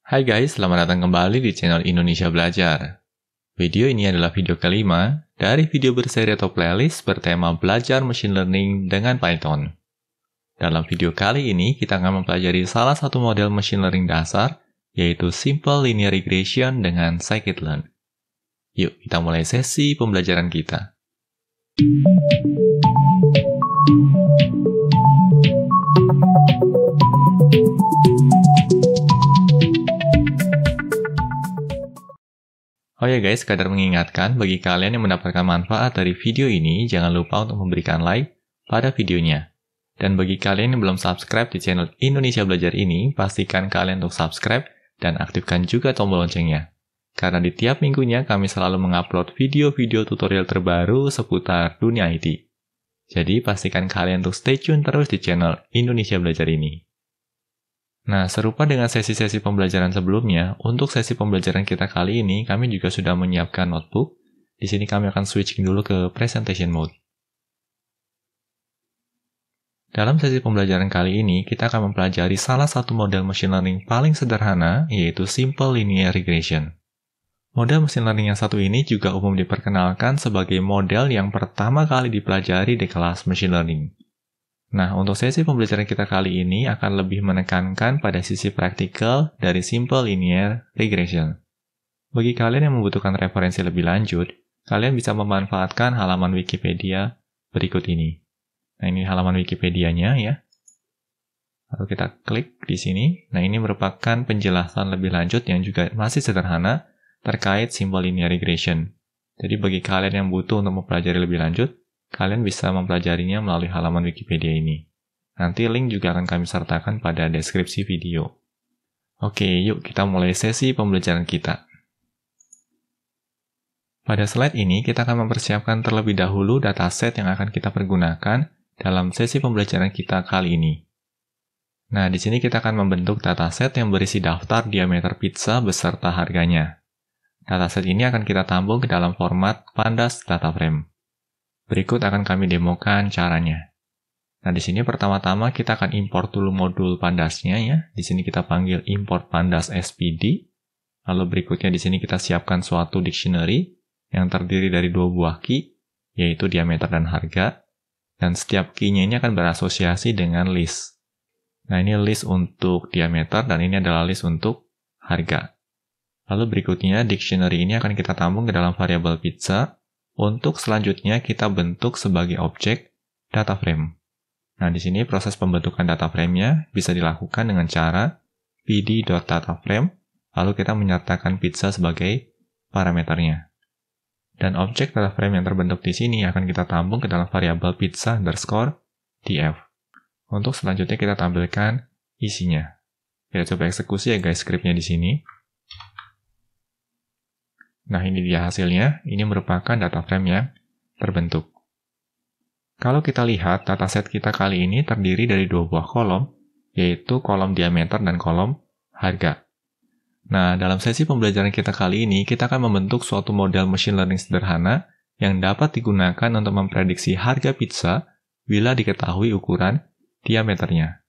Hai guys, selamat datang kembali di channel Indonesia Belajar. Video ini adalah video kelima dari video berseri atau playlist bertema belajar machine learning dengan Python. Dalam video kali ini, kita akan mempelajari salah satu model machine learning dasar, yaitu Simple Linear Regression dengan Scikit-learn. Yuk, kita mulai sesi pembelajaran kita. Oh ya guys, sekadar mengingatkan, bagi kalian yang mendapatkan manfaat dari video ini, jangan lupa untuk memberikan like pada videonya. Dan bagi kalian yang belum subscribe di channel Indonesia Belajar ini, pastikan kalian untuk subscribe dan aktifkan juga tombol loncengnya. Karena di tiap minggunya kami selalu mengupload video-video tutorial terbaru seputar dunia IT. Jadi pastikan kalian untuk stay tune terus di channel Indonesia Belajar ini. Nah, serupa dengan sesi-sesi pembelajaran sebelumnya, untuk sesi pembelajaran kita kali ini, kami juga sudah menyiapkan notebook. Di sini kami akan switching dulu ke presentation mode. Dalam sesi pembelajaran kali ini, kita akan mempelajari salah satu model machine learning paling sederhana, yaitu Simple Linear Regression. Model machine learning yang satu ini juga umum diperkenalkan sebagai model yang pertama kali dipelajari di kelas machine learning. Nah, untuk sesi pembelajaran kita kali ini akan lebih menekankan pada sisi praktikal dari Simple Linear Regression. Bagi kalian yang membutuhkan referensi lebih lanjut, kalian bisa memanfaatkan halaman Wikipedia berikut ini. Nah, ini halaman Wikipedia-nya ya. Lalu kita klik di sini. Nah, ini merupakan penjelasan lebih lanjut yang juga masih sederhana terkait Simple Linear Regression. Jadi bagi kalian yang butuh untuk mempelajari lebih lanjut, kalian bisa mempelajarinya melalui halaman Wikipedia ini. Nanti link juga akan kami sertakan pada deskripsi video. Oke, yuk kita mulai sesi pembelajaran kita. Pada slide ini, kita akan mempersiapkan terlebih dahulu dataset yang akan kita pergunakan dalam sesi pembelajaran kita kali ini. Nah, di sini kita akan membentuk dataset yang berisi daftar diameter pizza beserta harganya. Dataset ini akan kita tampung ke dalam format pandas data frame. Berikut akan kami demokan caranya. Nah, di sini pertama-tama kita akan import dulu modul pandasnya ya. Di sini kita panggil import pandas SPD. Lalu berikutnya di sini kita siapkan suatu dictionary yang terdiri dari dua buah key, yaitu diameter dan harga. Dan setiap key-nya ini akan berasosiasi dengan list. Nah, ini list untuk diameter dan ini adalah list untuk harga. Lalu berikutnya dictionary ini akan kita tampung ke dalam variabel pizza. Untuk selanjutnya kita bentuk sebagai objek data frame. Nah, di sini proses pembentukan data frame-nya bisa dilakukan dengan cara pd.dataframe, lalu kita menyertakan pizza sebagai parameternya. Dan objek data frame yang terbentuk di sini akan kita tampung ke dalam variabel pizza_df. Untuk selanjutnya kita tampilkan isinya. Kita coba eksekusi ya guys skripnya di sini. Nah, ini dia hasilnya. Ini merupakan data frame yang terbentuk. Kalau kita lihat, dataset kita kali ini terdiri dari dua buah kolom, yaitu kolom diameter dan kolom harga. Nah, dalam sesi pembelajaran kita kali ini, kita akan membentuk suatu model machine learning sederhana yang dapat digunakan untuk memprediksi harga pizza bila diketahui ukuran diameternya.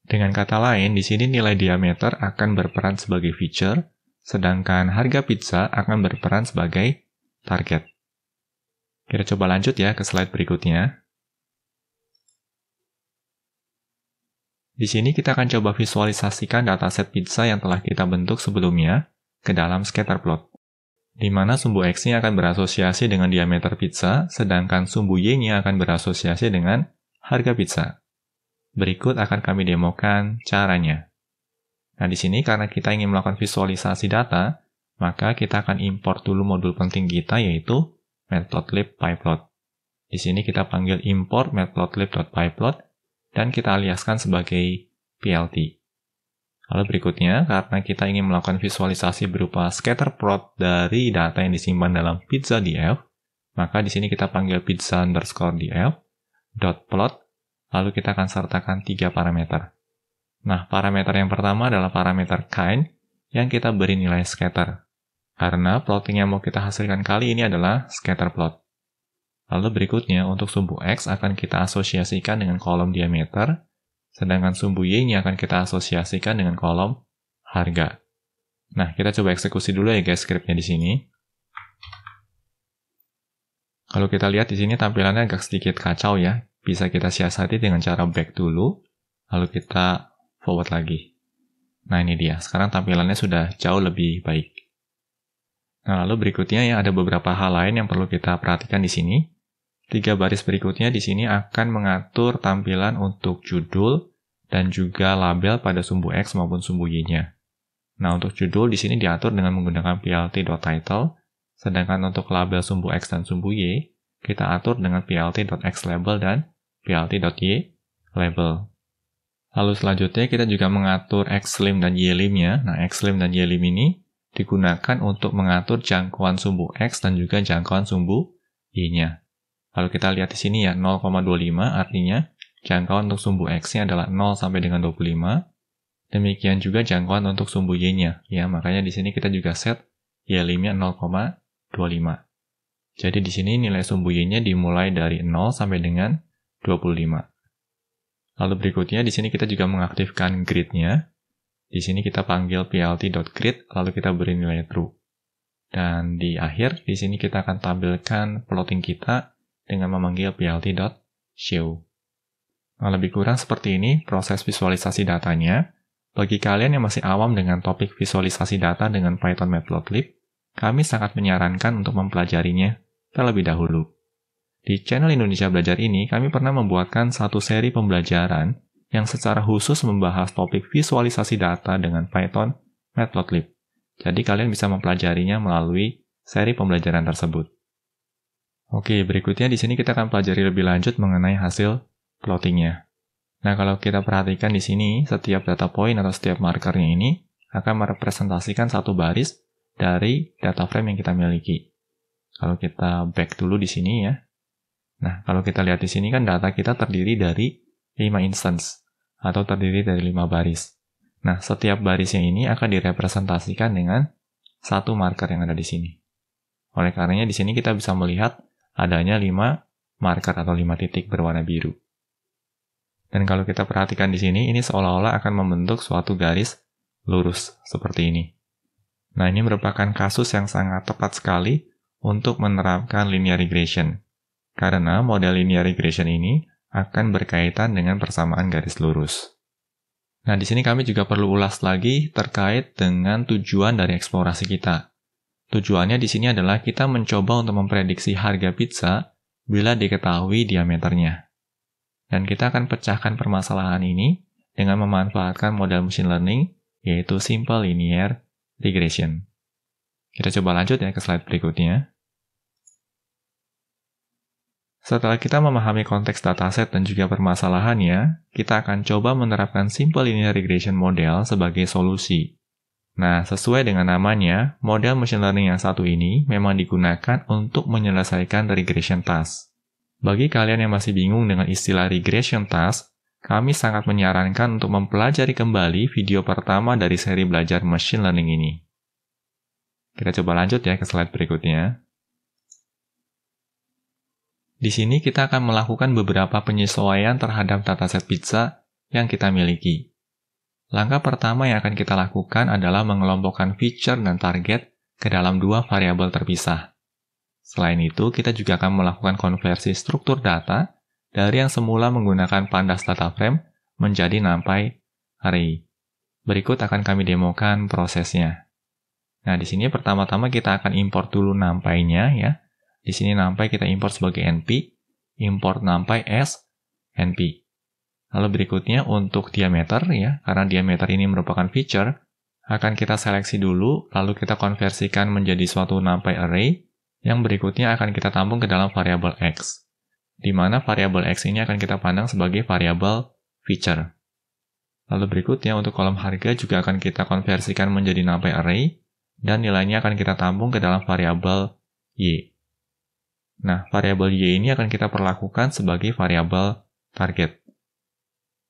Dengan kata lain, di sini nilai diameter akan berperan sebagai feature, sedangkan harga pizza akan berperan sebagai target. Kita coba lanjut ya ke slide berikutnya. Di sini kita akan coba visualisasikan dataset pizza yang telah kita bentuk sebelumnya ke dalam scatter plot, di mana sumbu X-nya akan berasosiasi dengan diameter pizza, sedangkan sumbu Y-nya akan berasosiasi dengan harga pizza. Berikut akan kami demokan caranya. Nah, di sini karena kita ingin melakukan visualisasi data, maka kita akan import dulu modul penting kita, yaitu matplotlib/pyplot. Di sini kita panggil import matplotlib.pyplot, dan kita aliaskan sebagai plt. Lalu berikutnya, karena kita ingin melakukan visualisasi berupa scatter plot dari data yang disimpan dalam pizza.df, maka di sini kita panggil pizza_df.plot, lalu kita akan sertakan 3 parameter. Nah, parameter yang pertama adalah parameter kind yang kita beri nilai scatter. Karena plotting yang mau kita hasilkan kali ini adalah scatter plot. Lalu berikutnya, untuk sumbu X akan kita asosiasikan dengan kolom diameter, sedangkan sumbu Y-nya akan kita asosiasikan dengan kolom harga. Nah, kita coba eksekusi dulu ya guys scriptnya di sini. Kalau kita lihat di sini tampilannya agak sedikit kacau ya. Bisa kita siasati dengan cara back dulu, lalu kita forward lagi. Nah, ini dia. Sekarang tampilannya sudah jauh lebih baik. Nah, lalu berikutnya ya ada beberapa hal lain yang perlu kita perhatikan di sini. 3 baris berikutnya di sini akan mengatur tampilan untuk judul dan juga label pada sumbu X maupun sumbu Y-nya. Nah, untuk judul di sini diatur dengan menggunakan plt.title, sedangkan untuk label sumbu X dan sumbu Y, kita atur dengan plt.xlabel dan plt.ylabel. Lalu selanjutnya kita juga mengatur xlim dan ylim-nya. Nah, xlim dan ylim ini digunakan untuk mengatur jangkauan sumbu X dan juga jangkauan sumbu Y-nya. Lalu kita lihat di sini ya, 0,25 artinya jangkauan untuk sumbu X-nya adalah 0 sampai dengan 25. Demikian juga jangkauan untuk sumbu Y-nya. Ya, makanya di sini kita juga set Y-limnya 0,25. Jadi di sini nilai sumbu Y-nya dimulai dari 0 sampai dengan 25. Lalu berikutnya di sini kita juga mengaktifkan grid-nya. Di sini kita panggil plt.grid, lalu kita beri nilai true. Dan di akhir, di sini kita akan tampilkan plotting kita dengan memanggil plt.show. Nah, lebih kurang seperti ini proses visualisasi datanya. Bagi kalian yang masih awam dengan topik visualisasi data dengan Python Matplotlib, kami sangat menyarankan untuk mempelajarinya terlebih dahulu. Di channel Indonesia Belajar ini, kami pernah membuatkan satu seri pembelajaran yang secara khusus membahas topik visualisasi data dengan Python Matplotlib. Jadi kalian bisa mempelajarinya melalui seri pembelajaran tersebut. Oke, berikutnya di sini kita akan pelajari lebih lanjut mengenai hasil plottingnya. Nah, kalau kita perhatikan di sini, setiap data point atau setiap markernya ini akan merepresentasikan satu baris dari data frame yang kita miliki. Kalau kita back dulu di sini ya. Nah, kalau kita lihat di sini kan data kita terdiri dari 5 instance atau terdiri dari 5 baris. Nah, setiap barisnya ini akan direpresentasikan dengan satu marker yang ada di sini. Oleh karenanya di sini kita bisa melihat adanya 5 marker atau 5 titik berwarna biru. Dan kalau kita perhatikan di sini, ini seolah-olah akan membentuk suatu garis lurus seperti ini. Nah, ini merupakan kasus yang sangat tepat sekali untuk menerapkan linear regression. Karena model linear regression ini akan berkaitan dengan persamaan garis lurus. Nah, di sini kami juga perlu ulas lagi terkait dengan tujuan dari eksplorasi kita. Tujuannya di sini adalah kita mencoba untuk memprediksi harga pizza bila diketahui diameternya. Dan kita akan pecahkan permasalahan ini dengan memanfaatkan model machine learning, yaitu simple linear regression. Kita coba lanjut ya ke slide berikutnya. Setelah kita memahami konteks dataset dan juga permasalahannya, kita akan coba menerapkan simple linear regression model sebagai solusi. Nah, sesuai dengan namanya, model machine learning yang satu ini memang digunakan untuk menyelesaikan regression task. Bagi kalian yang masih bingung dengan istilah regression task, kami sangat menyarankan untuk mempelajari kembali video pertama dari seri belajar machine learning ini. Kita coba lanjut ya ke slide berikutnya. Di sini kita akan melakukan beberapa penyesuaian terhadap dataset pizza yang kita miliki. Langkah pertama yang akan kita lakukan adalah mengelompokkan feature dan target ke dalam 2 variabel terpisah. Selain itu, kita juga akan melakukan konversi struktur data dari yang semula menggunakan pandas data frame menjadi NumPy array. Berikut akan kami demokan prosesnya. Nah, di sini pertama-tama kita akan import dulu NumPy-nya ya. Di sini NumPy kita import sebagai NP, import NumPy as NP. Lalu berikutnya untuk diameter ya, karena diameter ini merupakan feature, akan kita seleksi dulu, lalu kita konversikan menjadi suatu NumPy array, yang berikutnya akan kita tampung ke dalam variabel X, di mana variabel X ini akan kita pandang sebagai variabel feature. Lalu berikutnya untuk kolom harga juga akan kita konversikan menjadi NumPy array, dan nilainya akan kita tampung ke dalam variabel Y. Nah, variabel Y ini akan kita perlakukan sebagai variabel target.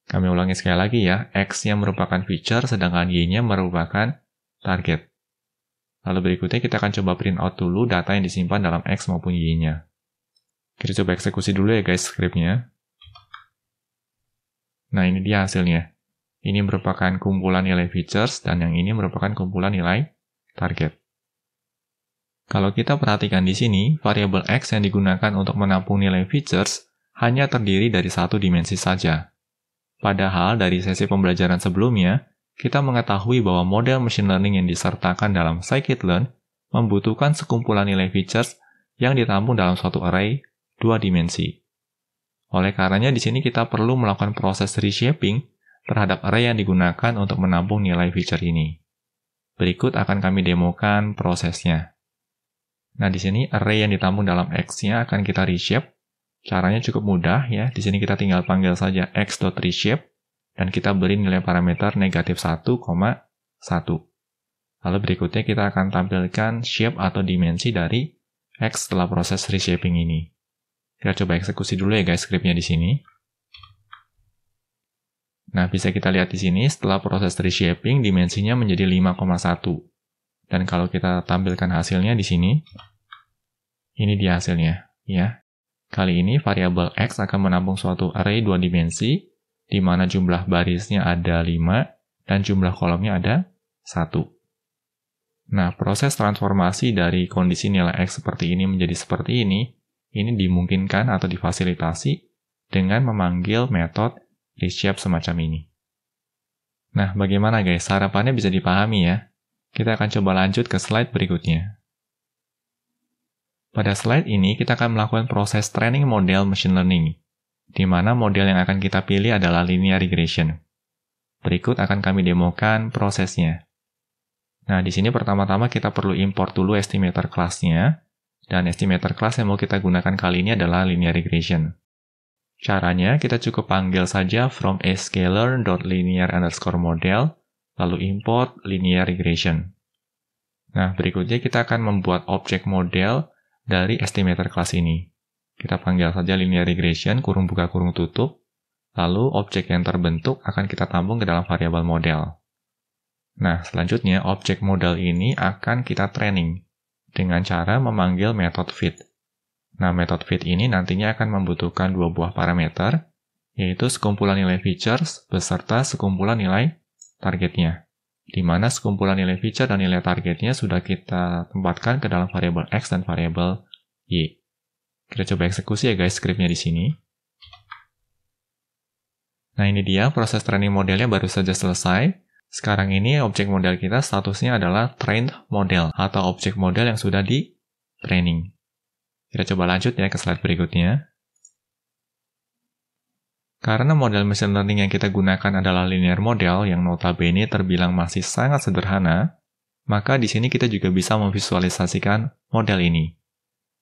Kami ulangi sekali lagi ya, X yang merupakan feature, sedangkan Y-nya merupakan target. Lalu berikutnya kita akan coba print out dulu data yang disimpan dalam X maupun Y-nya. Kita coba eksekusi dulu ya guys scriptnya. Nah, ini dia hasilnya. Ini merupakan kumpulan nilai features, dan yang ini merupakan kumpulan nilai target. Kalau kita perhatikan di sini, variabel X yang digunakan untuk menampung nilai features hanya terdiri dari satu dimensi saja. Padahal dari sesi pembelajaran sebelumnya, kita mengetahui bahwa model machine learning yang disertakan dalam scikit-learn membutuhkan sekumpulan nilai features yang ditampung dalam suatu array 2 dimensi. Oleh karenanya di sini kita perlu melakukan proses reshaping terhadap array yang digunakan untuk menampung nilai feature ini. Berikut akan kami demokan prosesnya. Nah, di sini array yang ditampung dalam X-nya akan kita reshape. Caranya cukup mudah ya. Di sini kita tinggal panggil saja x.reshape dan kita beri nilai parameter negatif 1,1. Lalu berikutnya kita akan tampilkan shape atau dimensi dari X setelah proses reshaping ini. Kita coba eksekusi dulu ya guys skripnya di sini. Nah, bisa kita lihat di sini setelah proses reshaping dimensinya menjadi 5,1. Dan kalau kita tampilkan hasilnya di sini, ini dia hasilnya, ya. Kali ini variabel X akan menampung suatu array 2 dimensi, di mana jumlah barisnya ada 5, dan jumlah kolomnya ada 1. Nah, proses transformasi dari kondisi nilai X seperti ini menjadi seperti ini dimungkinkan atau difasilitasi dengan memanggil metode reshape semacam ini. Nah, bagaimana guys? Harapannya bisa dipahami ya. Kita akan coba lanjut ke slide berikutnya. Pada slide ini, kita akan melakukan proses training model machine learning, di mana model yang akan kita pilih adalah linear regression. Berikut akan kami demokan prosesnya. Nah, di sini pertama-tama kita perlu import dulu estimator class-nya, dan estimator class yang mau kita gunakan kali ini adalah linear regression. Caranya, kita cukup panggil saja from scalar.linear_model, lalu import linear regression. Nah, berikutnya kita akan membuat objek model dari estimator class ini. Kita panggil saja linear regression, kurung buka kurung tutup, lalu objek yang terbentuk akan kita tampung ke dalam variabel model. Nah, selanjutnya objek model ini akan kita training dengan cara memanggil method fit. Nah, method fit ini nantinya akan membutuhkan 2 buah parameter, yaitu sekumpulan nilai features beserta sekumpulan nilai targetnya, di mana sekumpulan nilai feature dan nilai targetnya sudah kita tempatkan ke dalam variabel X dan variabel Y. Kita coba eksekusi ya guys skripnya di sini. Nah, ini dia proses training modelnya baru saja selesai. Sekarang ini objek model kita statusnya adalah trained model atau objek model yang sudah di training. Kita coba lanjut ya ke slide berikutnya. Karena model machine learning yang kita gunakan adalah linear model yang notabene terbilang masih sangat sederhana, maka di sini kita juga bisa memvisualisasikan model ini.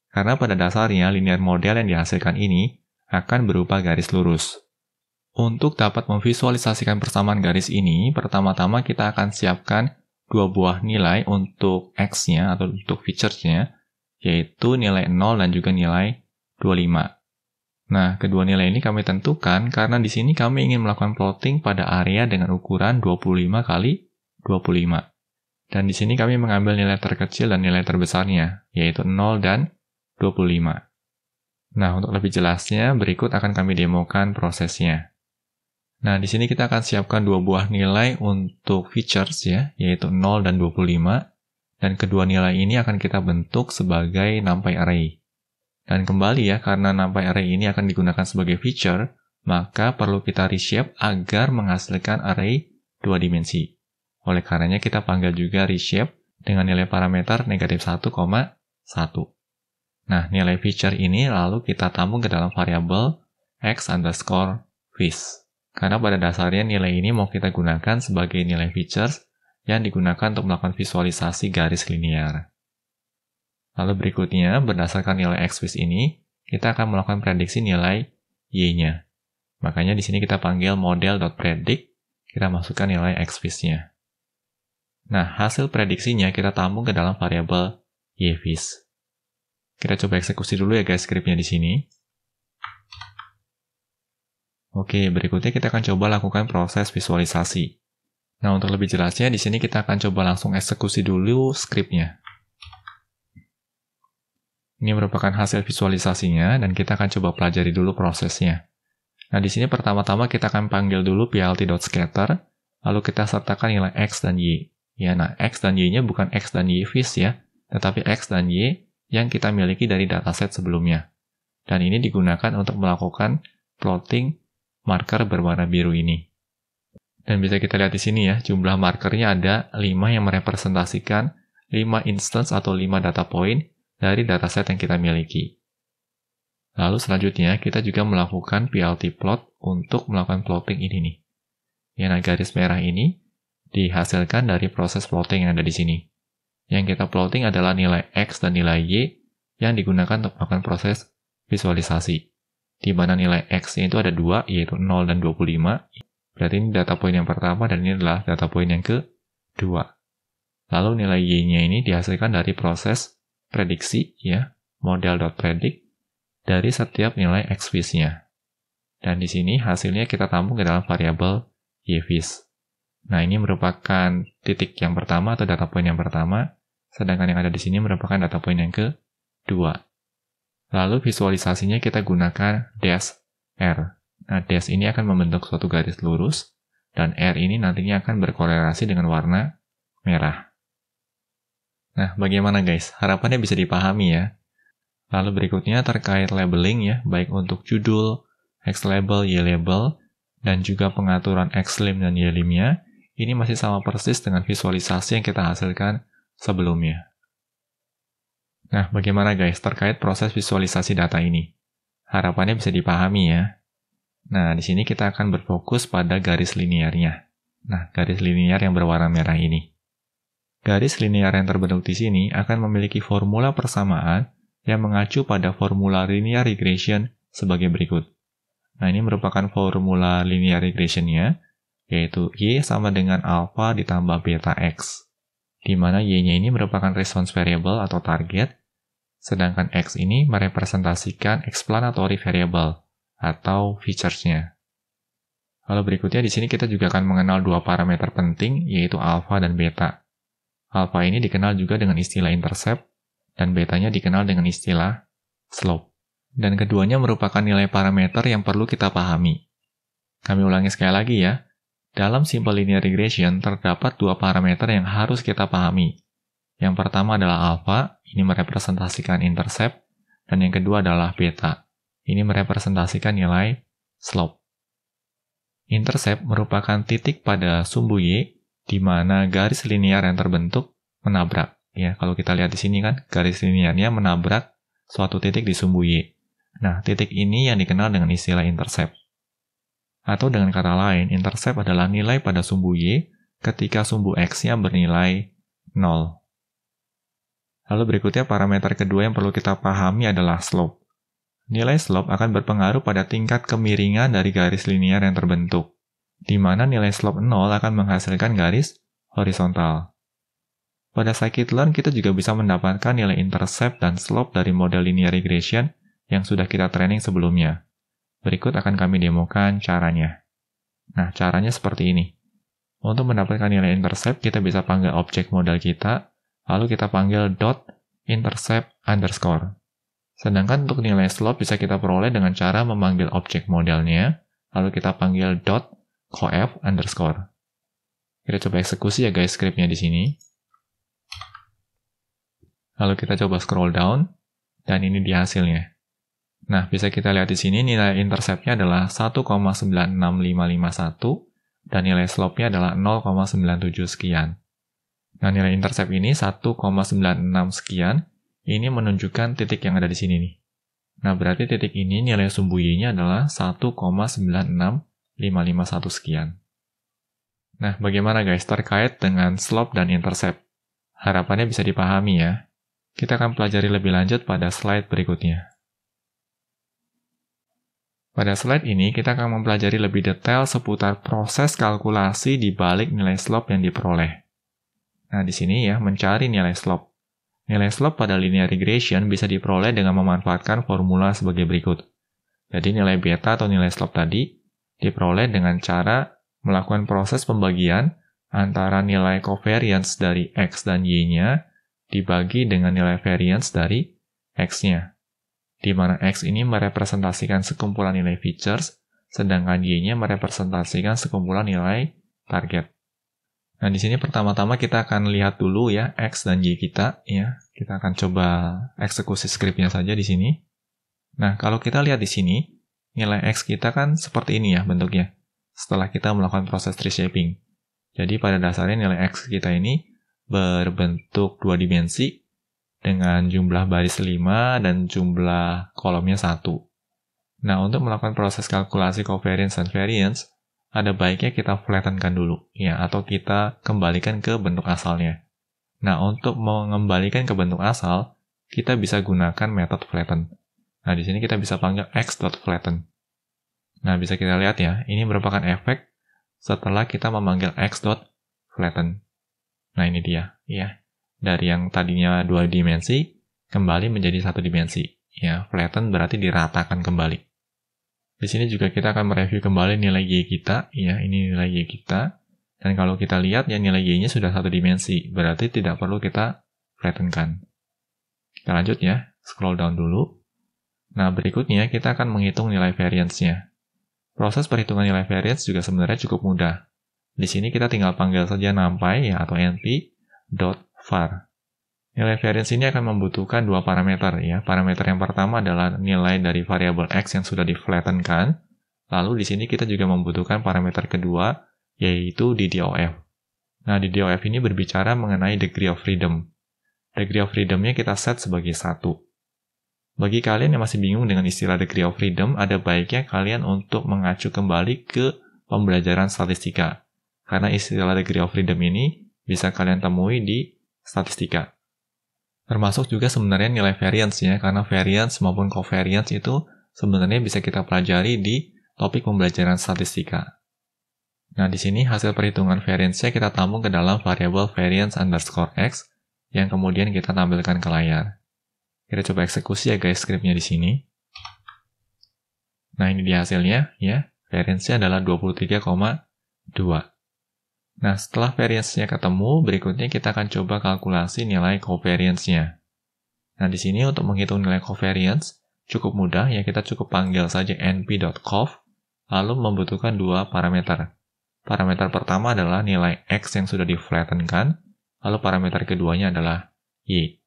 Karena pada dasarnya linear model yang dihasilkan ini akan berupa garis lurus. Untuk dapat memvisualisasikan persamaan garis ini, pertama-tama kita akan siapkan 2 buah nilai untuk X-nya atau untuk features-nya, yaitu nilai 0 dan juga nilai 25. Nah, kedua nilai ini kami tentukan karena di sini kami ingin melakukan plotting pada area dengan ukuran 25 kali 25. Dan di sini kami mengambil nilai terkecil dan nilai terbesarnya, yaitu 0 dan 25. Nah, untuk lebih jelasnya, berikut akan kami demokan prosesnya. Nah, di sini kita akan siapkan 2 buah nilai untuk features ya, yaitu 0 dan 25. Dan kedua nilai ini akan kita bentuk sebagai numpy array. Dan kembali ya, karena numpy array ini akan digunakan sebagai feature, maka perlu kita reshape agar menghasilkan array 2 dimensi. Oleh karenanya kita panggil juga reshape dengan nilai parameter negatif 1,1. Nah, nilai feature ini lalu kita tampung ke dalam variabel x_vis. Karena pada dasarnya nilai ini mau kita gunakan sebagai nilai features yang digunakan untuk melakukan visualisasi garis linear. Lalu berikutnya, berdasarkan nilai xvis ini, kita akan melakukan prediksi nilai y-nya. Makanya di sini kita panggil model.predict, kita masukkan nilai xvis-nya. Nah, hasil prediksinya kita tampung ke dalam variabel yvis. Kita coba eksekusi dulu ya guys skripnya di sini. Oke, berikutnya kita akan coba lakukan proses visualisasi. Nah, untuk lebih jelasnya di sini kita akan coba langsung eksekusi dulu skripnya. Ini merupakan hasil visualisasinya dan kita akan coba pelajari dulu prosesnya. Nah, di sini pertama-tama kita akan panggil dulu plt.scatter, lalu kita sertakan nilai x dan y, Ya, nah, X dan Y-nya bukan X dan Y vis ya, tetapi X dan Y yang kita miliki dari dataset sebelumnya. Dan ini digunakan untuk melakukan plotting marker berwarna biru ini. Dan bisa kita lihat di sini ya, jumlah markernya ada 5 yang merepresentasikan 5 instance atau 5 data point dari dataset yang kita miliki. Lalu selanjutnya, kita juga melakukan PLT plot untuk melakukan plotting ini nih. Ya, nah, garis merah ini dihasilkan dari proses plotting yang ada di sini. Yang kita plotting adalah nilai X dan nilai Y yang digunakan untuk melakukan proses visualisasi. Di mana nilai X-nya itu ada 2, yaitu 0 dan 25. Berarti ini data point yang pertama dan ini adalah data point yang kedua. Lalu nilai Y-nya ini dihasilkan dari proses prediksi, ya, model.predict, dari setiap nilai X-vis-nya. Dan di sini hasilnya kita tampung ke dalam variabel Y-vis. Nah, ini merupakan titik yang pertama atau data point yang pertama, sedangkan yang ada di sini merupakan data point yang kedua. Lalu visualisasinya kita gunakan dash R. Nah, dash ini akan membentuk suatu garis lurus, dan R ini nantinya akan berkorelasi dengan warna merah. Nah, bagaimana guys? Harapannya bisa dipahami ya. Lalu berikutnya terkait labeling ya, baik untuk judul, X label, Y label, dan juga pengaturan X-lim dan Y-limnya, ini masih sama persis dengan visualisasi yang kita hasilkan sebelumnya. Nah, bagaimana guys terkait proses visualisasi data ini? Harapannya bisa dipahami ya. Nah, di sini kita akan berfokus pada garis linearnya. Nah, garis linear yang berwarna merah ini. Garis linear yang terbentuk di sini akan memiliki formula persamaan yang mengacu pada formula linear regression sebagai berikut. Nah, ini merupakan formula linear regression-nya, yaitu Y sama dengan alpha ditambah beta X, di mana Y-nya ini merupakan response variable atau target, sedangkan X ini merepresentasikan explanatory variable atau features-nya. Lalu berikutnya di sini kita juga akan mengenal dua parameter penting, yaitu alpha dan beta. Alpha ini dikenal juga dengan istilah intercept, dan betanya dikenal dengan istilah slope. Dan keduanya merupakan nilai parameter yang perlu kita pahami. Kami ulangi sekali lagi ya. Dalam simple linear regression, terdapat dua parameter yang harus kita pahami. Yang pertama adalah alpha, ini merepresentasikan intercept, dan yang kedua adalah beta. Ini merepresentasikan nilai slope. Intercept merupakan titik pada sumbu Y, di mana garis linear yang terbentuk menabrak. Ya, kalau kita lihat di sini kan, garis linearnya menabrak suatu titik di sumbu Y. Nah, titik ini yang dikenal dengan istilah intercept. Atau dengan kata lain, intercept adalah nilai pada sumbu Y ketika sumbu X-nya bernilai 0. Lalu berikutnya parameter kedua yang perlu kita pahami adalah slope. Nilai slope akan berpengaruh pada tingkat kemiringan dari garis linear yang terbentuk, di mana nilai slope 0 akan menghasilkan garis horizontal. Pada scikit-learn, kita juga bisa mendapatkan nilai intercept dan slope dari model linear regression yang sudah kita training sebelumnya. Berikut akan kami demokan caranya. Nah, caranya seperti ini. Untuk mendapatkan nilai intercept, kita bisa panggil objek model kita, lalu kita panggil .intercept_. Sedangkan untuk nilai slope bisa kita peroleh dengan cara memanggil objek modelnya, lalu kita panggil .coef_. Kita coba eksekusi ya guys scriptnya di sini. Lalu kita coba scroll down, dan ini dia hasilnya. Nah, bisa kita lihat di sini nilai intercept-nya adalah 1,96551, dan nilai slope-nya adalah 0,97 sekian. Nah, nilai intercept ini 1,96 sekian, ini menunjukkan titik yang ada di sini nih. Nah, berarti titik ini nilai sumbu Y-nya adalah 1,96551 sekian. Nah, bagaimana guys terkait dengan slope dan intercept? Harapannya bisa dipahami ya. Kita akan pelajari lebih lanjut pada slide berikutnya. Pada slide ini, kita akan mempelajari lebih detail seputar proses kalkulasi di balik nilai slope yang diperoleh. Nah, di sini ya, mencari nilai slope. Nilai slope pada linear regression bisa diperoleh dengan memanfaatkan formula sebagai berikut. Jadi, nilai beta atau nilai slope tadi diperoleh dengan cara melakukan proses pembagian antara nilai covariance dari X dan Y-nya dibagi dengan nilai variance dari X-nya, di mana X ini merepresentasikan sekumpulan nilai features, sedangkan Y-nya merepresentasikan sekumpulan nilai target. Nah, di sini pertama-tama kita akan lihat dulu ya X dan Y kita ya. Kita akan coba eksekusi skripnya saja di sini. Nah, kalau kita lihat di sini, nilai X kita kan seperti ini ya bentuknya. Setelah kita melakukan proses tree shaping. Jadi pada dasarnya nilai X kita ini berbentuk 2 dimensi dengan jumlah baris 5 dan jumlah kolomnya 1. Nah, untuk melakukan proses kalkulasi covariance dan variance, ada baiknya kita flattenkan dulu, ya, atau kita kembalikan ke bentuk asalnya. Nah, untuk mengembalikan ke bentuk asal, kita bisa gunakan metode flatten. Nah, di sini kita bisa panggil x.flatten. Nah, bisa kita lihat ya, ini merupakan efek setelah kita memanggil x.flatten. Nah, ini dia, ya. Dari yang tadinya 2 dimensi, kembali menjadi 1 dimensi. Ya, flatten berarti diratakan kembali. Di sini juga kita akan mereview kembali nilai Y kita, ya, ini nilai Y kita. Dan kalau kita lihat ya nilai Y-nya sudah 1 dimensi, berarti tidak perlu kita flattenkan. Kita lanjut ya, scroll down dulu. Nah, berikutnya kita akan menghitung nilai variance-nya. Proses perhitungan nilai variance juga sebenarnya cukup mudah. Di sini kita tinggal panggil saja numpy ya atau np.var. Nilai variance ini akan membutuhkan 2 parameter ya. Parameter yang pertama adalah nilai dari variabel x yang sudah diflattenkan. Lalu di sini kita juga membutuhkan parameter kedua yaitu DDOF. Nah, DDOF ini berbicara mengenai degree of freedom. Degree of freedom-nya kita set sebagai 1. Bagi kalian yang masih bingung dengan istilah degree of freedom, ada baiknya kalian untuk mengacu kembali ke pembelajaran statistika. Karena istilah degree of freedom ini bisa kalian temui di statistika. Termasuk juga sebenarnya nilai variance ya, karena variance maupun covariance itu sebenarnya bisa kita pelajari di topik pembelajaran statistika. Nah, di sini hasil perhitungan variance-nya kita tampung ke dalam variabel variance_x yang kemudian kita tampilkan ke layar. Kita coba eksekusi ya guys skripnya di sini. Nah, ini dia hasilnya ya. Variance-nya adalah 23,2. Nah, setelah variance-nya ketemu, berikutnya kita akan coba kalkulasi nilai covariance-nya. Nah, di sini untuk menghitung nilai covariance, cukup mudah, ya kita cukup panggil saja np.cov, lalu membutuhkan 2 parameter. Parameter pertama adalah nilai x yang sudah diflattenkan, lalu parameter keduanya adalah y.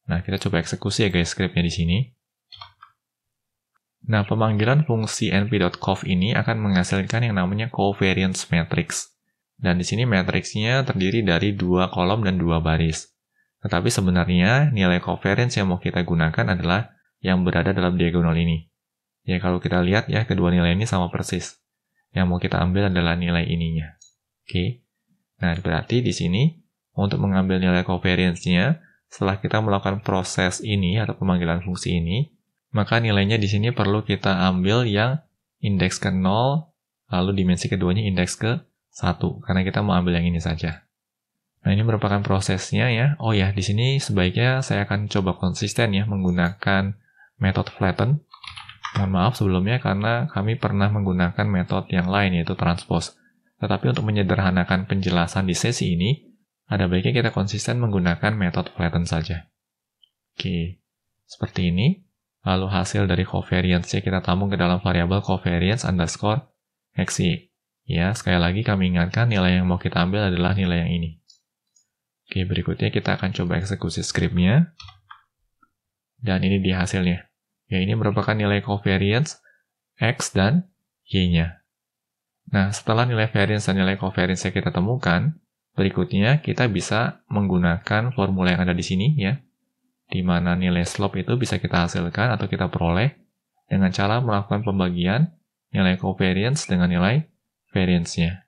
Nah, kita coba eksekusi ya guys skripnya di sini. Nah, pemanggilan fungsi np.cov ini akan menghasilkan yang namanya covariance matrix. Dan di sini matriksnya terdiri dari 2 kolom dan 2 baris. Tetapi sebenarnya nilai covariance yang mau kita gunakan adalah yang berada dalam diagonal ini. Ya, kalau kita lihat ya, kedua nilai ini sama persis. Yang mau kita ambil adalah nilai ininya. Oke. Nah, berarti di sini untuk mengambil nilai covariance-nya, setelah kita melakukan proses ini atau pemanggilan fungsi ini, maka nilainya di sini perlu kita ambil yang indeks ke 0, lalu dimensi keduanya indeks ke 1, karena kita mau ambil yang ini saja. Nah, ini merupakan prosesnya ya. Oh ya, di sini sebaiknya saya akan coba konsisten ya menggunakan metode flatten. Mohon maaf sebelumnya karena kami pernah menggunakan metode yang lain yaitu transpose. Tetapi untuk menyederhanakan penjelasan di sesi ini, ada baiknya kita konsisten menggunakan metode flatten saja. Oke, seperti ini. Lalu hasil dari covariance-nya kita tampung ke dalam variabel covariance_xy. Ya, sekali lagi kami ingatkan nilai yang mau kita ambil adalah nilai yang ini. Oke, berikutnya kita akan coba eksekusi skripnya. Dan ini dia hasilnya. Ya, ini merupakan nilai covariance X dan Y-nya. Nah, setelah nilai variance dan nilai covariance yang kita temukan, berikutnya kita bisa menggunakan formula yang ada di sini ya. Di mana nilai slope itu bisa kita hasilkan atau kita peroleh dengan cara melakukan pembagian nilai covariance dengan nilai variance-nya.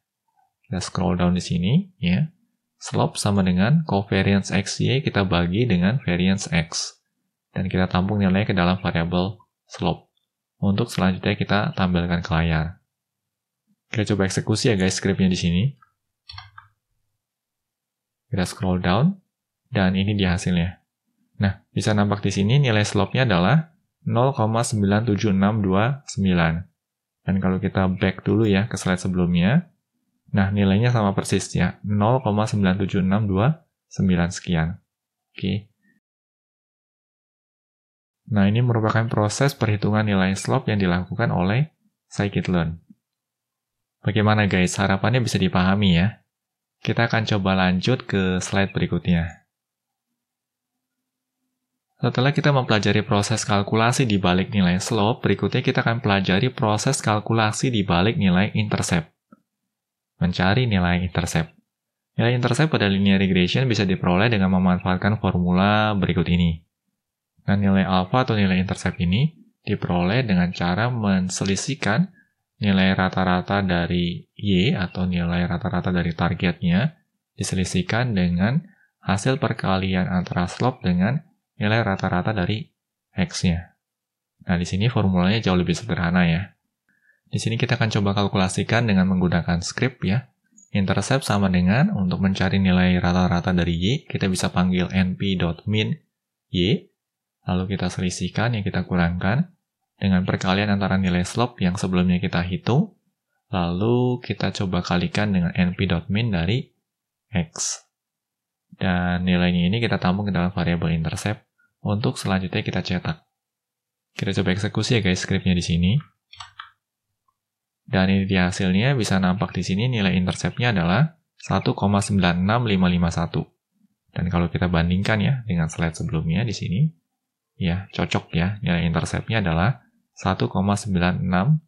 Kita scroll down di sini, ya. Slope sama dengan covariance xy kita bagi dengan variance x. Dan kita tampung nilai ke dalam variabel slope. Untuk selanjutnya kita tampilkan ke layar. Kita coba eksekusi ya guys skripnya di sini. Kita scroll down, dan ini dia hasilnya. Nah, bisa nampak di sini nilai slope-nya adalah 0,97629. Dan kalau kita back dulu ya ke slide sebelumnya, nah nilainya sama persis ya, 0,97629 sekian. Oke. Nah, ini merupakan proses perhitungan nilai slope yang dilakukan oleh scikit-learn. Bagaimana guys, harapannya bisa dipahami ya? Kita akan coba lanjut ke slide berikutnya. Setelah kita mempelajari proses kalkulasi di balik nilai slope, berikutnya kita akan pelajari proses kalkulasi di balik nilai intercept. Mencari nilai intercept. Nilai intercept pada linear regression bisa diperoleh dengan memanfaatkan formula berikut ini. Nah, nilai alpha atau nilai intercept ini diperoleh dengan cara menselisihkan nilai rata-rata dari Y atau nilai rata-rata dari targetnya, diselisihkan dengan hasil perkalian antara slope dengan nilai rata-rata dari X-nya. Nah, di sini formulanya jauh lebih sederhana ya. Di sini kita akan coba kalkulasikan dengan menggunakan script ya. Intercept sama dengan, untuk mencari nilai rata-rata dari Y, kita bisa panggil np.min Y, lalu kita selisihkan yang kita kurangkan dengan perkalian antara nilai slope yang sebelumnya kita hitung, lalu kita coba kalikan dengan np.min dari X. Dan nilainya ini kita tampung ke dalam variabel intercept untuk selanjutnya kita cetak. Kita coba eksekusi ya guys scriptnya di sini. Dan ini dia hasilnya, bisa nampak di sini nilai interceptnya adalah 1,96551. Dan kalau kita bandingkan ya dengan slide sebelumnya di sini, ya cocok ya, nilai interceptnya adalah 1,96551.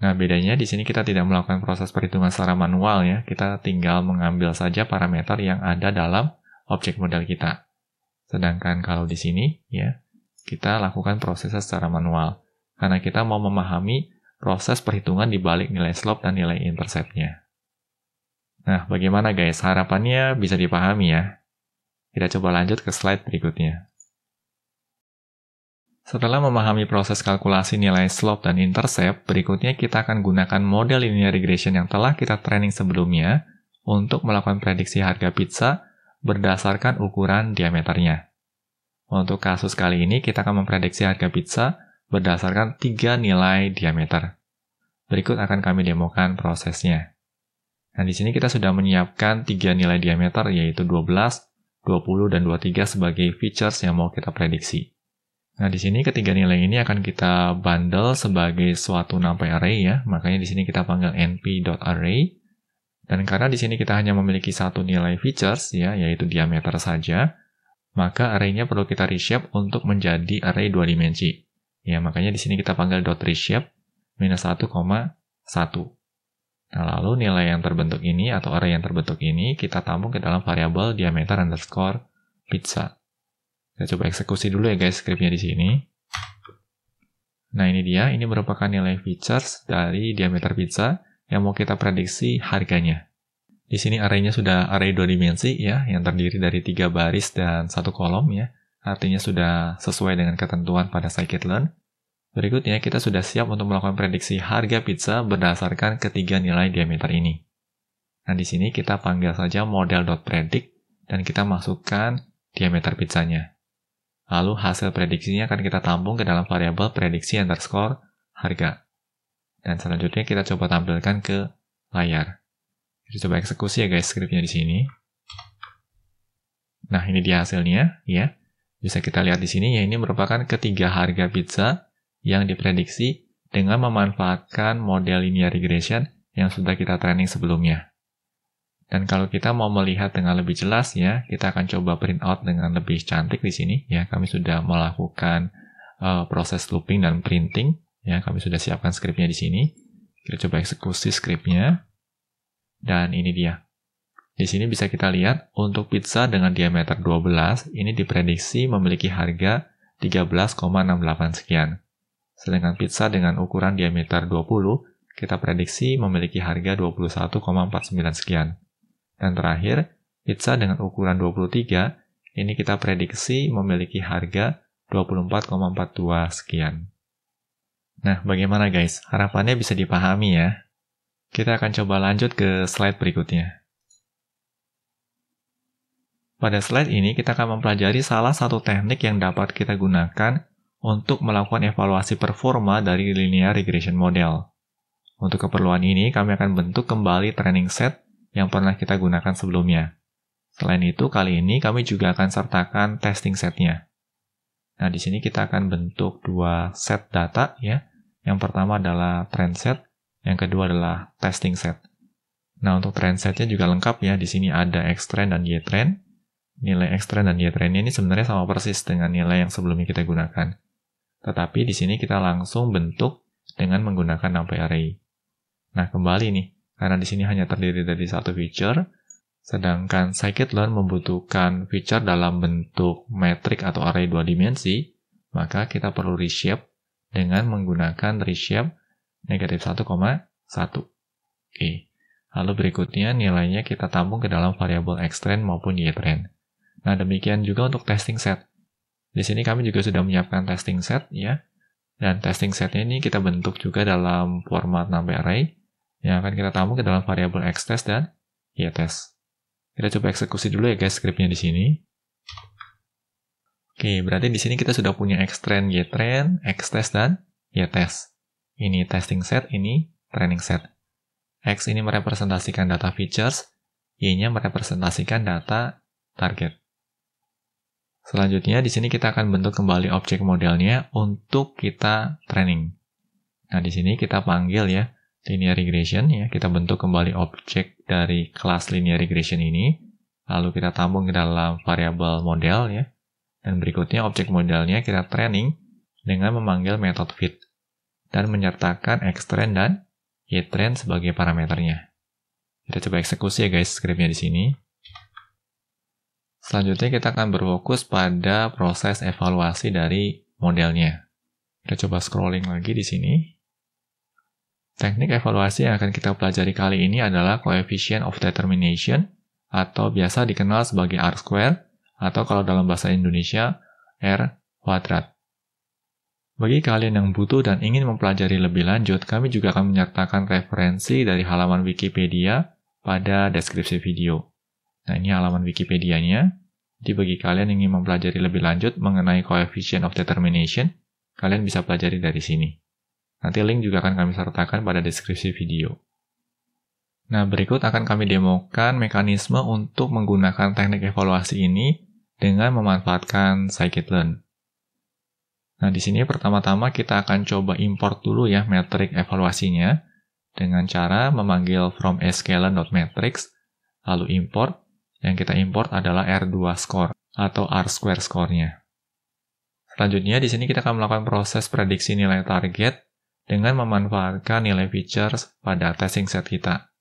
Nah, bedanya di sini kita tidak melakukan proses perhitungan secara manual ya, kita tinggal mengambil saja parameter yang ada dalam objek model kita. Sedangkan kalau di sini ya, kita lakukan prosesnya secara manual karena kita mau memahami proses perhitungan di balik nilai slope dan nilai intercept-nya. Nah, bagaimana guys? Harapannya bisa dipahami ya. Kita coba lanjut ke slide berikutnya. Setelah memahami proses kalkulasi nilai slope dan intercept, berikutnya kita akan gunakan model linear regression yang telah kita training sebelumnya untuk melakukan prediksi harga pizza berdasarkan ukuran diameternya. Untuk kasus kali ini, kita akan memprediksi harga pizza berdasarkan 3 nilai diameter. Berikut akan kami demokan prosesnya. Nah, di sini kita sudah menyiapkan 3 nilai diameter, yaitu 12, 20, dan 23 sebagai features yang mau kita prediksi. Nah, di sini ketiga nilai ini akan kita bundle sebagai suatu NumPy array ya, makanya di sini kita panggil np.array. Dan karena di sini kita hanya memiliki satu nilai features ya, yaitu diameter saja, maka array-nya perlu kita reshape untuk menjadi array 2 dimensi. Ya, makanya di sini kita panggil .reshape minus 1,1. Nah, lalu nilai yang terbentuk ini atau array yang terbentuk ini kita tampung ke dalam variabel diameter underscore pizza. Kita coba eksekusi dulu ya guys scriptnya di sini. Nah, ini dia, ini merupakan nilai features dari diameter pizza yang mau kita prediksi harganya. Di sini array-nya sudah array 2 dimensi ya, yang terdiri dari 3 baris dan 1 kolom ya. Artinya sudah sesuai dengan ketentuan pada scikit-learn. Berikutnya, kita sudah siap untuk melakukan prediksi harga pizza berdasarkan ketiga nilai diameter ini. Nah, di sini kita panggil saja model.predict dan kita masukkan diameter pizzanya. Lalu hasil prediksinya akan kita tampung ke dalam variabel prediksi underscore harga. Dan selanjutnya kita coba tampilkan ke layar. Kita coba eksekusi ya guys scriptnya di sini. Nah, ini dia hasilnya ya. Bisa kita lihat di sini ya, ini merupakan ketiga harga pizza yang diprediksi dengan memanfaatkan model linear regression yang sudah kita training sebelumnya. Dan kalau kita mau melihat dengan lebih jelas ya, kita akan coba print out dengan lebih cantik di sini ya. Kami sudah melakukan proses looping dan printing. Ya, kami sudah siapkan scriptnya di sini. Kita coba eksekusi scriptnya. Dan ini dia. Di sini bisa kita lihat, untuk pizza dengan diameter 12, ini diprediksi memiliki harga 13,68 sekian. Sedangkan pizza dengan ukuran diameter 20, kita prediksi memiliki harga 21,49 sekian. Dan terakhir, pizza dengan ukuran 23, ini kita prediksi memiliki harga 24,42 sekian. Nah, bagaimana guys? Harapannya bisa dipahami ya. Kita akan coba lanjut ke slide berikutnya. Pada slide ini, kita akan mempelajari salah satu teknik yang dapat kita gunakan untuk melakukan evaluasi performa dari linear regression model. Untuk keperluan ini, kami akan bentuk kembali training set yang pernah kita gunakan sebelumnya. Selain itu, kali ini kami juga akan sertakan testing setnya. Nah, di sini kita akan bentuk 2 set data ya. Yang pertama adalah trend set, yang kedua adalah testing set. Nah, untuk trend setnya juga lengkap ya. Di sini ada X-trend dan Y-trend. Nilai X-trend dan Y-trend ini sebenarnya sama persis dengan nilai yang sebelumnya kita gunakan. Tetapi di sini kita langsung bentuk dengan menggunakan NumPy array. Nah, kembali nih, karena di sini hanya terdiri dari satu feature, sedangkan scikit-learn membutuhkan feature dalam bentuk metrik atau array 2 dimensi, maka kita perlu reshape dengan menggunakan reshape -1,1. Oke. Lalu berikutnya nilainya kita tampung ke dalam variabel X-trend maupun Y-trend. Nah, demikian juga untuk testing set. Di sini kami juga sudah menyiapkan testing set ya. Dan testing setnya ini kita bentuk juga dalam format NumPy array yang akan kita tampung ke dalam variabel X-test dan Y-test. Kita coba eksekusi dulu ya guys scriptnya di sini. Oke, berarti di sini kita sudah punya X-trend, Y-trend, X-test dan Y-test. Ini testing set, ini training set. X ini merepresentasikan data features, Y-nya merepresentasikan data target. Selanjutnya, di sini kita akan bentuk kembali objek modelnya untuk kita training. Nah, di sini kita panggil ya, linear regression ya. Kita bentuk kembali objek dari kelas linear regression ini. Lalu kita tampung ke dalam variabel model ya. Dan berikutnya objek modelnya kita training dengan memanggil method fit. Dan menyertakan X-trend dan Y-trend sebagai parameternya. Kita coba eksekusi ya guys, scriptnya di sini. Selanjutnya kita akan berfokus pada proses evaluasi dari modelnya. Kita coba scrolling lagi di sini. Teknik evaluasi yang akan kita pelajari kali ini adalah coefficient of determination atau biasa dikenal sebagai R-square atau kalau dalam bahasa Indonesia R kuadrat. Bagi kalian yang butuh dan ingin mempelajari lebih lanjut, kami juga akan menyertakan referensi dari halaman Wikipedia pada deskripsi video. Nah, ini halaman Wikipedia-nya. Jadi bagi kalian yang ingin mempelajari lebih lanjut mengenai coefficient of determination, kalian bisa pelajari dari sini. Nanti link juga akan kami sertakan pada deskripsi video. Nah, berikut akan kami demokan mekanisme untuk menggunakan teknik evaluasi ini dengan memanfaatkan scikit-learn. Nah, di sini pertama-tama kita akan coba import dulu ya metrik evaluasinya dengan cara memanggil from sklearn.metrics, lalu import. Yang kita import adalah R2 score atau R-square score-nya. Selanjutnya, di sini kita akan melakukan proses prediksi nilai target dengan memanfaatkan nilai features pada testing set kita.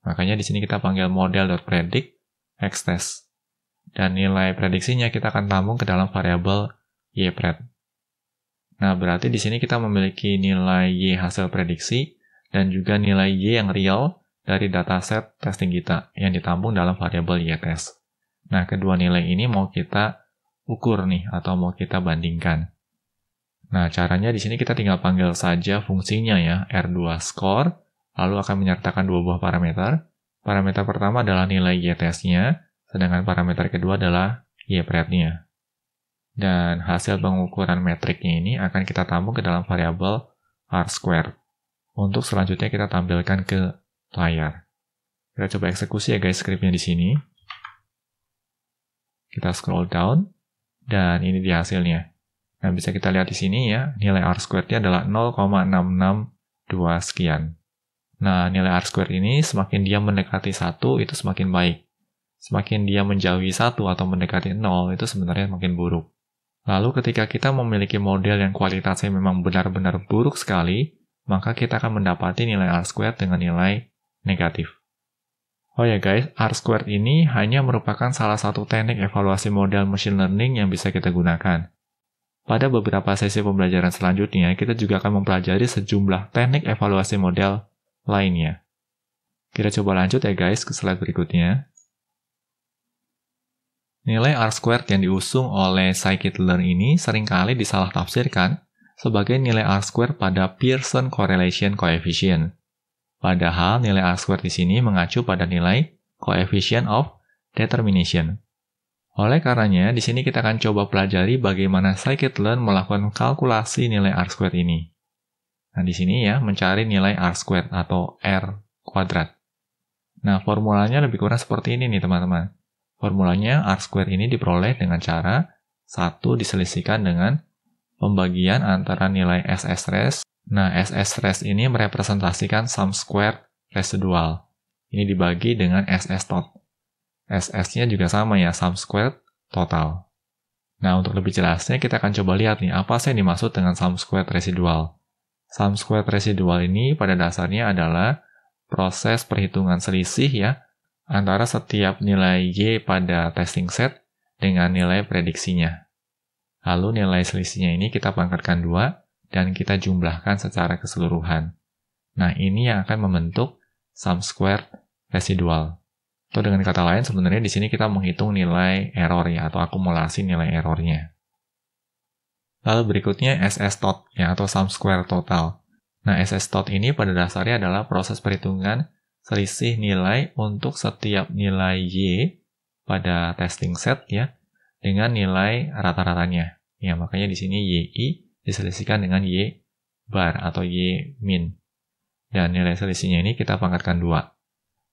Makanya di sini kita panggil model.predict X-test. Dan nilai prediksinya kita akan tampung ke dalam variabel Y-pred. Nah, berarti di sini kita memiliki nilai Y hasil prediksi dan juga nilai Y yang real dari dataset testing kita yang ditampung dalam variabel Y-test. Nah, kedua nilai ini mau kita ukur nih atau mau kita bandingkan. Nah, caranya di sini kita tinggal panggil saja fungsinya ya, R2 score, lalu akan menyertakan dua buah parameter. Parameter pertama adalah nilai Y-test-nya, sedangkan parameter kedua adalah Y-pred-nya. Dan hasil pengukuran metriknya ini akan kita tampung ke dalam variabel R-square. Untuk selanjutnya kita tampilkan ke layar. Kita coba eksekusi ya guys scriptnya di sini. Kita scroll down dan ini dia hasilnya. Nah, bisa kita lihat di sini ya, nilai R-squared-nya adalah 0,662 sekian. Nah, nilai R-squared ini semakin dia mendekati 1 itu semakin baik. Semakin dia menjauhi 1 atau mendekati 0 itu sebenarnya makin buruk. Lalu ketika kita memiliki model yang kualitasnya memang benar-benar buruk sekali, maka kita akan mendapati nilai R-squared dengan nilai negatif. Oh ya guys, R-squared ini hanya merupakan salah satu teknik evaluasi model machine learning yang bisa kita gunakan. Pada beberapa sesi pembelajaran selanjutnya, kita juga akan mempelajari sejumlah teknik evaluasi model lainnya. Kita coba lanjut ya guys ke slide berikutnya. Nilai R-squared yang diusung oleh scikit-learn ini seringkali disalah-tafsirkan sebagai nilai R-squared pada Pearson Correlation Coefficient. Padahal nilai R-squared di sini mengacu pada nilai coefficient of determination. Oleh karenanya, di sini kita akan coba pelajari bagaimana scikit-learn melakukan kalkulasi nilai R-squared ini. Nah, di sini ya, mencari nilai R-squared atau R kuadrat. Nah, formulanya lebih kurang seperti ini nih, teman-teman. Formulanya R-squared ini diperoleh dengan cara 1 diselisihkan dengan pembagian antara nilai SS-res. Nah, SS-res ini merepresentasikan sum square residual. Ini dibagi dengan SS tot. SS-nya juga sama ya, sum squared total. Nah, untuk lebih jelasnya kita akan coba lihat nih, apa sih yang dimaksud dengan sum squared residual. Sum squared residual ini pada dasarnya adalah proses perhitungan selisih ya, antara setiap nilai Y pada testing set dengan nilai prediksinya. Lalu nilai selisihnya ini kita pangkatkan 2, dan kita jumlahkan secara keseluruhan. Nah, ini yang akan membentuk sum squared residual. Atau dengan kata lain, sebenarnya di sini kita menghitung nilai error ya, atau akumulasi nilai errornya. Lalu berikutnya SS tot ya, atau sum square total. Nah, SS tot ini pada dasarnya adalah proses perhitungan selisih nilai untuk setiap nilai Y pada testing set ya, dengan nilai rata-ratanya. Ya, makanya di sini YI diselisihkan dengan Y bar atau Y min. Dan nilai selisihnya ini kita pangkatkan 2.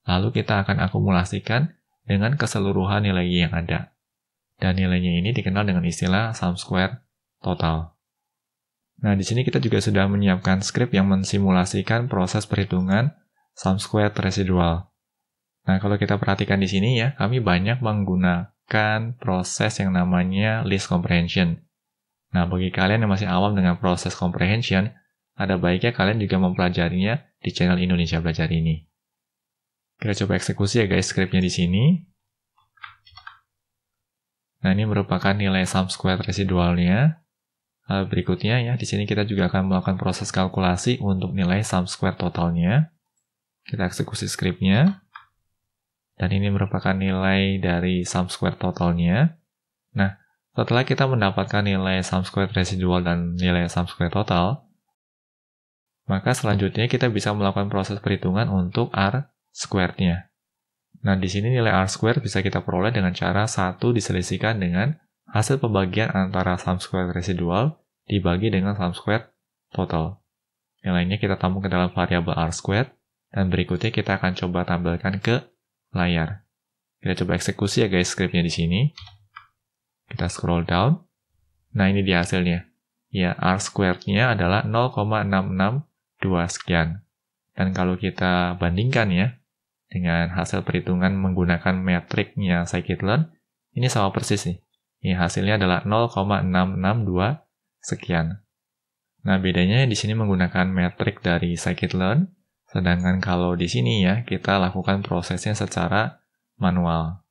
Lalu kita akan akumulasikan dengan keseluruhan nilai Y yang ada. Dan nilainya ini dikenal dengan istilah sum square total. Nah, di sini kita juga sudah menyiapkan skrip yang mensimulasikan proses perhitungan sum squared residual. Nah, kalau kita perhatikan di sini ya, kami banyak menggunakan proses yang namanya list comprehension. Nah, bagi kalian yang masih awam dengan proses comprehension, ada baiknya kalian juga mempelajarinya di channel Indonesia Belajar ini. Kita coba eksekusi ya guys skripnya di sini. Nah, ini merupakan nilai sum squared residualnya. Berikutnya ya, di sini kita juga akan melakukan proses kalkulasi untuk nilai sum squared totalnya. Kita eksekusi skripnya. Dan ini merupakan nilai dari sum squared totalnya. Nah, setelah kita mendapatkan nilai sum squared residual dan nilai sum squared total, maka selanjutnya kita bisa melakukan proses perhitungan untuk R squared-nya. Nah, di sini nilai R squared bisa kita peroleh dengan cara 1 diselisihkan dengan hasil pembagian antara sum squared residual dibagi dengan sum squared total. Nilainya kita tampung ke dalam variabel R squared, dan berikutnya kita akan coba tampilkan ke layar. Kita coba eksekusi ya guys skripnya di sini. Kita scroll down. Nah, ini dia hasilnya. Ya, R squared-nya adalah 0,662 sekian. Dan kalau kita bandingkan ya, dengan hasil perhitungan menggunakan metriknya scikit-learn, ini sama persis nih. Ini hasilnya adalah 0,662 sekian. Nah, bedanya di sini menggunakan metrik dari scikit-learn, sedangkan kalau di sini ya, kita lakukan prosesnya secara manual.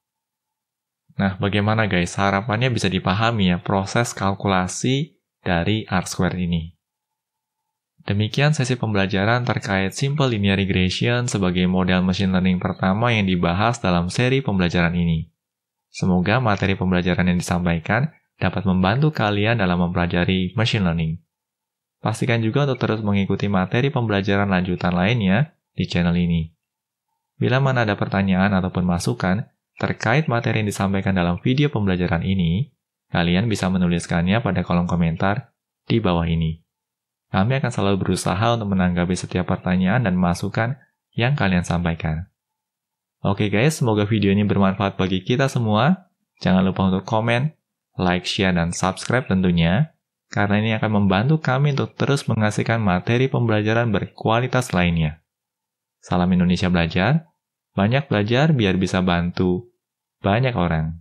Nah, bagaimana guys? Harapannya bisa dipahami ya proses kalkulasi dari R squared ini. Demikian sesi pembelajaran terkait simple linear regression sebagai model machine learning pertama yang dibahas dalam seri pembelajaran ini. Semoga materi pembelajaran yang disampaikan dapat membantu kalian dalam mempelajari machine learning. Pastikan juga untuk terus mengikuti materi pembelajaran lanjutan lainnya di channel ini. Bila mana ada pertanyaan ataupun masukan terkait materi yang disampaikan dalam video pembelajaran ini, kalian bisa menuliskannya pada kolom komentar di bawah ini. Kami akan selalu berusaha untuk menanggapi setiap pertanyaan dan masukan yang kalian sampaikan. Oke guys, semoga video ini bermanfaat bagi kita semua. Jangan lupa untuk komen, like, share, dan subscribe tentunya, karena ini akan membantu kami untuk terus menghasilkan materi pembelajaran berkualitas lainnya. Salam Indonesia Belajar, banyak belajar biar bisa bantu banyak orang.